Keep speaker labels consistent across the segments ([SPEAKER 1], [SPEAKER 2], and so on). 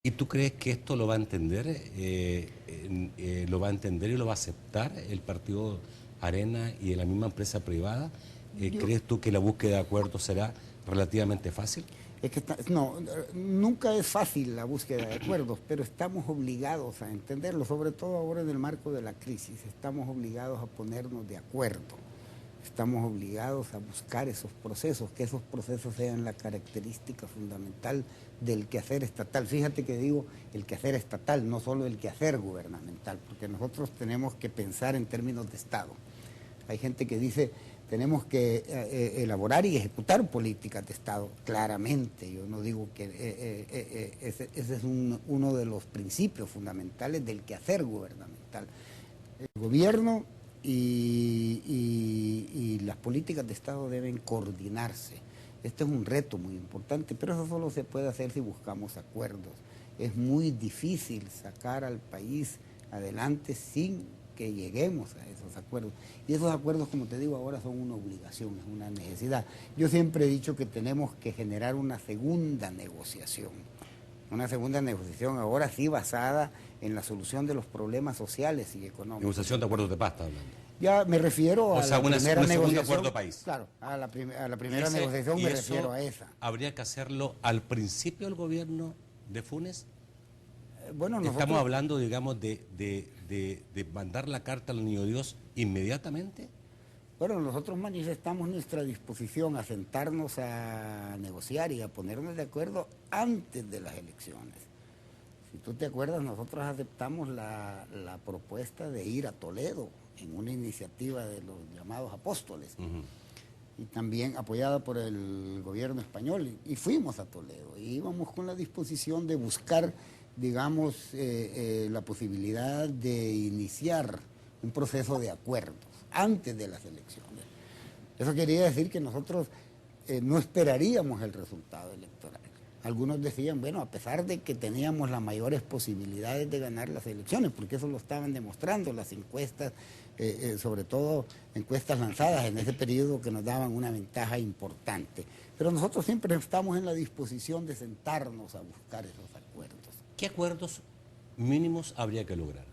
[SPEAKER 1] ¿Y tú crees que esto lo va a entender, lo va a entender y lo va a aceptar el partido Arena y la misma empresa privada?
[SPEAKER 2] Yo,
[SPEAKER 1] ¿Crees tú que la búsqueda de acuerdos será relativamente fácil?
[SPEAKER 2] es que no, nunca es fácil la búsqueda de acuerdos, pero estamos obligados a entenderlo, sobre todo ahora en el marco de la crisis, estamos obligados a ponernos de acuerdo. Estamos obligados a buscar esos procesos, que esos procesos sean la característica fundamental del quehacer estatal. Fíjate que digo el quehacer estatal, no solo el quehacer gubernamental, porque nosotros tenemos que pensar en términos de Estado. Hay gente que dice tenemos que elaborar y ejecutar políticas de Estado, claramente. Yo no digo que ese es uno de los principios fundamentales del quehacer gubernamental. El gobierno y las políticas de Estado deben coordinarse. Este es un reto muy importante, pero eso solo se puede hacer si buscamos acuerdos. Es muy difícil sacar al país adelante sin que lleguemos a esos acuerdos. Y esos acuerdos, como te digo, ahora son una obligación, es una necesidad. Yo siempre he dicho que tenemos que generar una segunda negociación ahora sí basada en la solución de los problemas sociales y económicos.
[SPEAKER 1] Negociación de acuerdos de paz, está hablando.
[SPEAKER 2] Ya me refiero a la primera negociación.
[SPEAKER 1] Acuerdo país.
[SPEAKER 2] Claro, a la primera negociación me refiero a esa.
[SPEAKER 1] ¿Habría que hacerlo al principio del gobierno de Funes?
[SPEAKER 2] Bueno, nosotros...
[SPEAKER 1] ¿Estamos hablando, digamos, de mandar la carta al Niño Dios inmediatamente?
[SPEAKER 2] Bueno, nosotros manifestamos nuestra disposición a sentarnos a negociar y a ponernos de acuerdo antes de las elecciones. Si tú te acuerdas, nosotros aceptamos la propuesta de ir a Toledo en una iniciativa de los llamados apóstoles, y también apoyada por el gobierno español, y fuimos a Toledo, y íbamos con la disposición de buscar, digamos, la posibilidad de iniciar un proceso de acuerdos antes de las elecciones. Eso quería decir que nosotros no esperaríamos el resultado electoral. Algunos decían, bueno, a pesar de que teníamos las mayores posibilidades de ganar las elecciones, porque eso lo estaban demostrando las encuestas, sobre todo encuestas lanzadas en ese periodo que nos daban una ventaja importante. Pero nosotros siempre estamos en la disposición de sentarnos a buscar esos acuerdos.
[SPEAKER 1] ¿Qué acuerdos mínimos habría que lograr?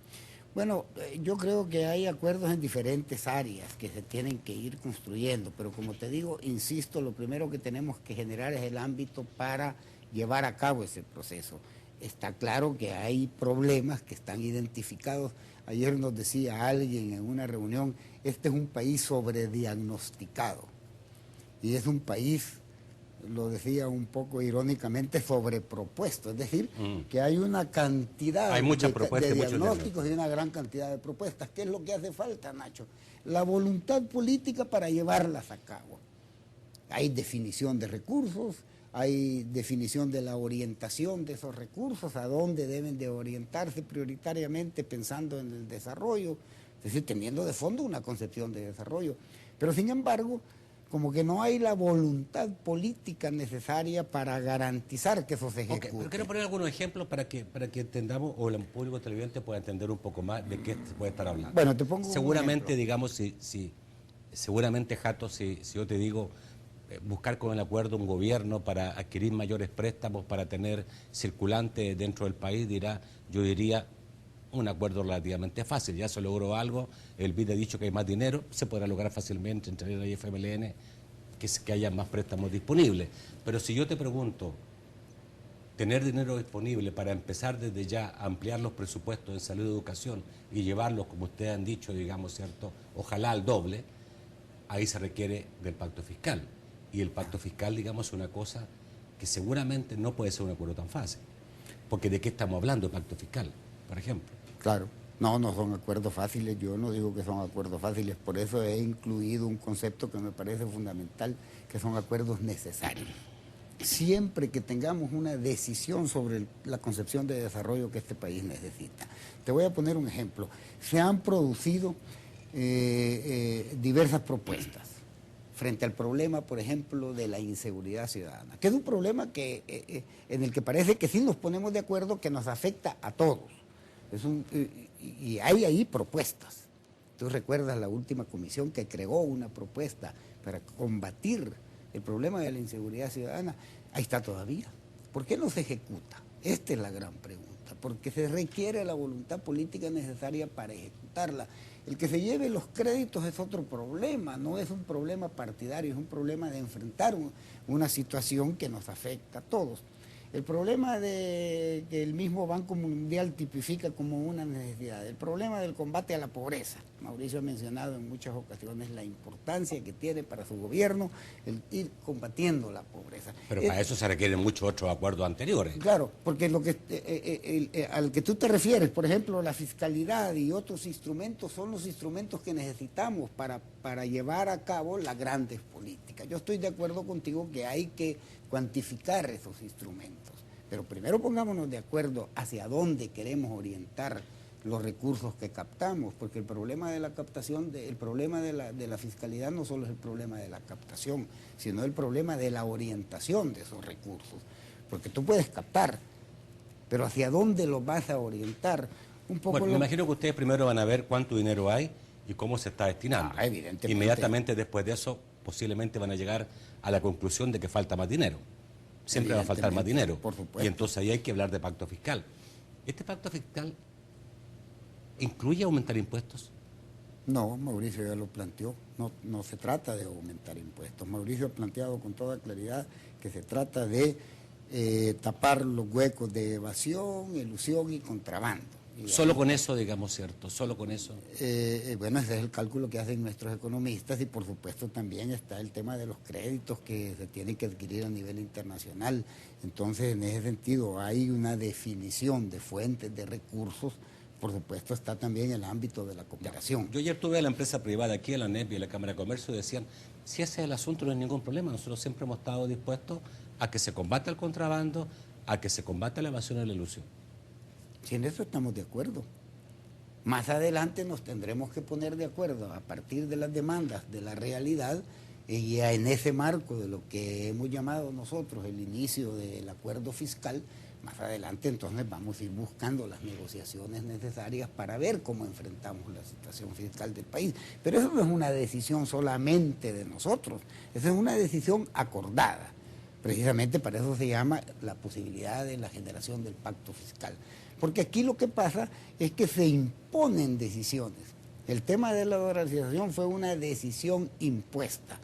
[SPEAKER 2] Bueno, yo creo que hay acuerdos en diferentes áreas que se tienen que ir construyendo, pero como te digo, insisto, lo primero que tenemos que generar es el ámbito para llevar a cabo ese proceso. Está claro que hay problemas que están identificados. Ayer nos decía alguien en una reunión, este es un país sobrediagnosticado y es un país, lo decía un poco irónicamente, sobrepropuesto, es decir, que hay una cantidad de diagnósticos y una gran cantidad de propuestas. ¿Qué es lo que hace falta, Nacho? La voluntad política para llevarlas a cabo. Hay definición de recursos, hay definición de la orientación de esos recursos, a dónde deben de orientarse prioritariamente pensando en el desarrollo, es decir, teniendo de fondo una concepción de desarrollo. Pero sin embargo, como que no hay la voluntad política necesaria para garantizar que eso se ejecute.
[SPEAKER 1] Okay, pero quiero poner algunos ejemplos para que entendamos, o el público televidente pueda entender un poco más de qué se puede estar hablando.
[SPEAKER 2] Bueno, te pongo
[SPEAKER 1] seguramente, digamos, seguramente, Jato, si yo te digo buscar con el acuerdo un gobierno para adquirir mayores préstamos, para tener circulante dentro del país, yo diría un acuerdo relativamente fácil. Ya se logró algo, el BID ha dicho que hay más dinero, se podrá lograr fácilmente entre la FMLN que haya más préstamos disponibles. Pero si yo te pregunto, tener dinero disponible para empezar desde ya a ampliar los presupuestos en salud y educación y llevarlos, como ustedes han dicho, digamos, ¿cierto?, ojalá al doble, ahí se requiere del pacto fiscal. Y el pacto fiscal, digamos, es una cosa que seguramente no puede ser un acuerdo tan fácil. Porque ¿de qué estamos hablando, de pacto fiscal, por ejemplo?
[SPEAKER 2] Claro, no son acuerdos fáciles, yo no digo que son acuerdos fáciles, por eso he incluido un concepto que me parece fundamental, que son acuerdos necesarios. Siempre que tengamos una decisión sobre la concepción de desarrollo que este país necesita. Te voy a poner un ejemplo. Se han producido diversas propuestas frente al problema, por ejemplo, de la inseguridad ciudadana, que es un problema en el que parece que sí nos ponemos de acuerdo, que nos afecta a todos. Y hay ahí propuestas. Tú recuerdas la última comisión que creó una propuesta para combatir el problema de la inseguridad ciudadana. Ahí está todavía. ¿Por qué no se ejecuta? Esta es la gran pregunta, porque se requiere la voluntad política necesaria para ejecutarla. El que se lleve los créditos es otro problema, no es un problema partidario, es un problema de enfrentar una situación que nos afecta a todos. El problema de que el mismo Banco Mundial tipifica como una necesidad, el problema del combate a la pobreza. Mauricio ha mencionado en muchas ocasiones la importancia que tiene para su gobierno el ir combatiendo la pobreza.
[SPEAKER 1] Pero para eso se requieren muchos otros acuerdos anteriores.
[SPEAKER 2] Claro, porque al que tú te refieres, por ejemplo, la fiscalidad y otros instrumentos son los instrumentos que necesitamos para llevar a cabo las grandes políticas. Yo estoy de acuerdo contigo que hay que cuantificar esos instrumentos, pero primero pongámonos de acuerdo hacia dónde queremos orientar los recursos que captamos, porque el problema de la captación, el problema de la fiscalidad no solo es el problema de la captación, sino el problema de la orientación de esos recursos, porque tú puedes captar, pero hacia dónde los vas a orientar. Un poco
[SPEAKER 1] bueno, me imagino que ustedes primero van a ver cuánto dinero hay y cómo se está destinando.
[SPEAKER 2] Evidentemente.
[SPEAKER 1] Inmediatamente después de eso, posiblemente van a llegar a la conclusión de que falta más dinero. Siempre va a faltar más dinero.
[SPEAKER 2] Por supuesto.
[SPEAKER 1] Y entonces ahí hay que hablar de pacto fiscal. ¿Este pacto fiscal incluye aumentar impuestos?
[SPEAKER 2] No, Mauricio ya lo planteó. No se trata de aumentar impuestos. Mauricio ha planteado con toda claridad que se trata de tapar los huecos de evasión, ilusión y contrabando.
[SPEAKER 1] Solo con eso, digamos, ¿cierto? Solo con eso.
[SPEAKER 2] Bueno, ese es el cálculo que hacen nuestros economistas y por supuesto también está el tema de los créditos que se tienen que adquirir a nivel internacional. Entonces, en ese sentido, hay una definición de fuentes de recursos. Por supuesto, está también el ámbito de la cooperación.
[SPEAKER 1] Yo ayer tuve a la empresa privada aquí, a la ANEP y a la Cámara de Comercio, y decían, si ese es el asunto no hay ningún problema, nosotros siempre hemos estado dispuestos a que se combata el contrabando, a que se combata la evasión y la ilusión.
[SPEAKER 2] Si en eso estamos de acuerdo. Más adelante nos tendremos que poner de acuerdo a partir de las demandas de la realidad y en ese marco de lo que hemos llamado nosotros el inicio del acuerdo fiscal. Más adelante entonces vamos a ir buscando las negociaciones necesarias para ver cómo enfrentamos la situación fiscal del país. Pero eso no es una decisión solamente de nosotros, esa es una decisión acordada. Precisamente para eso se llama la posibilidad de la generación del pacto fiscal. Porque aquí lo que pasa es que se imponen decisiones. El tema de la dolarización fue una decisión impuesta.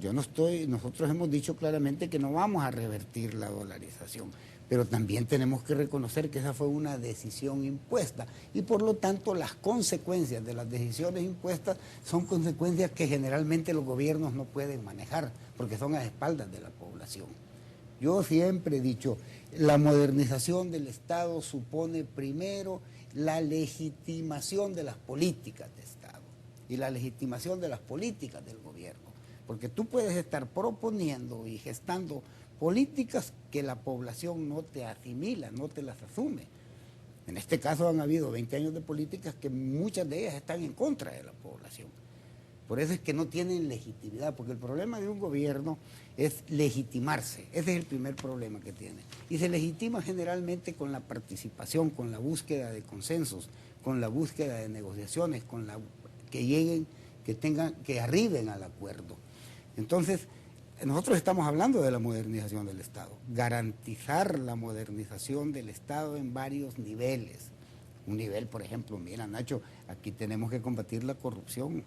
[SPEAKER 2] Nosotros hemos dicho claramente que no vamos a revertir la dolarización, pero también tenemos que reconocer que esa fue una decisión impuesta y por lo tanto las consecuencias de las decisiones impuestas son consecuencias que generalmente los gobiernos no pueden manejar porque son a espaldas de la población. Yo siempre he dicho, la modernización del Estado supone primero la legitimación de las políticas de Estado y la legitimación de las políticas del gobierno, porque tú puedes estar proponiendo y gestando políticas que la población no te asimila, no te las asume. En este caso han habido 20 años de políticas que muchas de ellas están en contra de la población. Por eso es que no tienen legitimidad, porque el problema de un gobierno es legitimarse. Ese es el primer problema que tiene. Y se legitima generalmente con la participación, con la búsqueda de consensos, con la búsqueda de negociaciones, con la que lleguen, que arriben al acuerdo. Entonces, nosotros estamos hablando de la modernización del Estado, garantizar la modernización del Estado en varios niveles. Un nivel, por ejemplo, mira, Nacho, aquí tenemos que combatir la corrupción.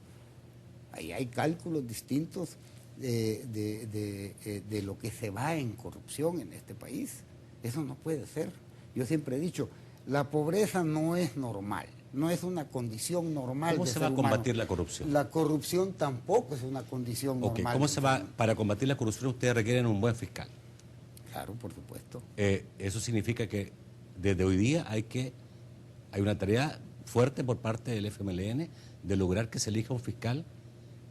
[SPEAKER 2] Ahí hay cálculos distintos de lo que se va en corrupción en este país. Eso no puede ser. Yo siempre he dicho, la pobreza no es normal, no es una condición normal.
[SPEAKER 1] ¿Cómo se va a combatir la corrupción?
[SPEAKER 2] La corrupción tampoco es una condición normal.
[SPEAKER 1] ¿Cómo se va? Para combatir la corrupción ustedes requieren un buen fiscal.
[SPEAKER 2] Claro, por supuesto.
[SPEAKER 1] Eso significa que desde hoy día hay una tarea fuerte por parte del FMLN de lograr que se elija un fiscal.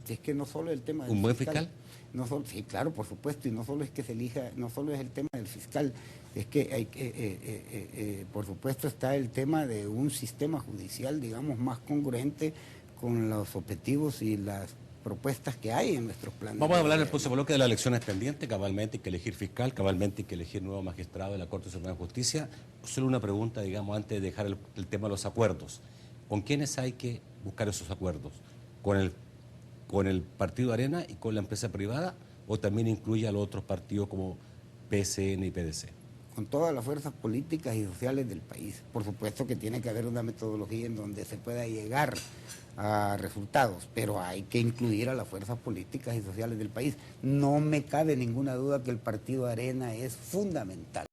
[SPEAKER 2] Es que no solo el tema del
[SPEAKER 1] ¿Un buen fiscal?
[SPEAKER 2] No solo, sí, claro, por supuesto, y no solo es que se elija, no solo es el tema del fiscal, es que por supuesto está el tema de un sistema judicial, digamos, más congruente con los objetivos y las propuestas que hay en nuestros planes.
[SPEAKER 1] Vamos a hablar en el próximo bloque de las elecciones pendientes. Cabalmente hay que elegir fiscal, cabalmente hay que elegir nuevo magistrado de la Corte Suprema de Justicia. Solo una pregunta, digamos, antes de dejar el tema de los acuerdos. ¿Con quiénes hay que buscar esos acuerdos? ¿Con el partido Arena y con la empresa privada o también incluye a los otros partidos como PSN y PDC?
[SPEAKER 2] con todas las fuerzas políticas y sociales del país. Por supuesto que tiene que haber una metodología en donde se pueda llegar a resultados, pero hay que incluir a las fuerzas políticas y sociales del país. No me cabe ninguna duda que el partido Arena es fundamental.